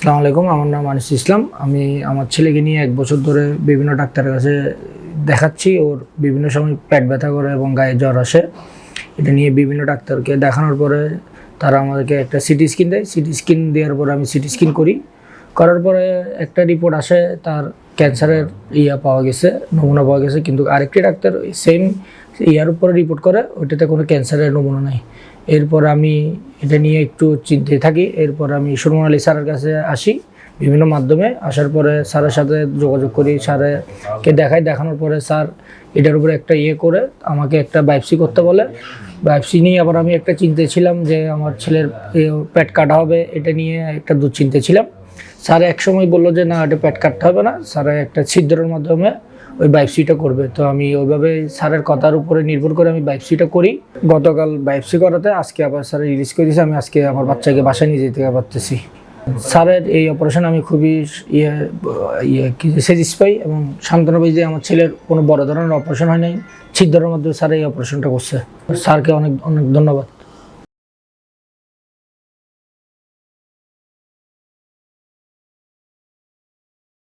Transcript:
আসসালামু আলাইকুম, আমার নাম আনিস ইসলাম। আমি আমার ছেলেকে নিয়ে 1 বছর ধরে বিভিন্ন ডাক্তারের কাছে দেখাচ্ছি। ওর বিভিন্ন সময় পেট ব্যথা করে এবং গায়ে জ্বর আসে। এটা নিয়ে বিভিন্ন ডাক্তারকে দেখানোর পরে তারা আমাদেরকে একটা সিটি স্ক্যান দেয়। সিটি স্ক্যান দেওয়ার পরে আমি সিটি স্ক্যান করার পরে একটা রিপোর্ট আসে, তার ক্যান্সারের পাওয়া গেছে, নমুনা পাওয়া গেছে। কিন্তু আরেকটি ডাক্তার সেম উপরে রিপোর্ট করে, ওইটাতে কোনো ক্যান্সারের নমুনা নাই। এরপর আমি এটা নিয়ে একটু চিন্তায় থাকি। এরপর আমি সুরমান আলী স্যারের কাছে আসি বিভিন্ন মাধ্যমে। আসার পরে স্যারের সাথে যোগাযোগ করি, স্যারকে দেখানোর পরে স্যার এটার উপরে একটা করে আমাকে একটা বায়োপসি করতে বলে। বায়োপসি নিয়ে আবার আমি একটা চিন্তায় ছিলাম যে আমার ছেলের পেট কাটা হবে, এটা নিয়ে একটা দুশ্চিন্তা ছিলাম। স্যার এক সময় বললো যে না, এটা পেট কাটতে হবে না, স্যার একটা ছিদ্রের মাধ্যমে ওই বায়োপসিটা করবে। তো আমি ওইভাবে স্যারের কথার উপরে নির্ভর করে আমি বায়োপসিটা করি। গতকাল বায়োপসি করাতে আজকে আবার স্যার রিলিজ করে দিয়েছে। আমি আজকে আমার বাচ্চাকে বাসায় নিয়ে যেতে পারতেছি। স্যারের এই অপারেশন আমি খুবই স্যাটিসফাই পাই এবং সান্ত্বনা পাই যে আমার ছেলের কোনো বড় ধরনের অপারেশন হয় নাই, ছিদ্রের মধ্যে স্যার এই অপারেশনটা করছে। স্যারকে অনেক অনেক ধন্যবাদ।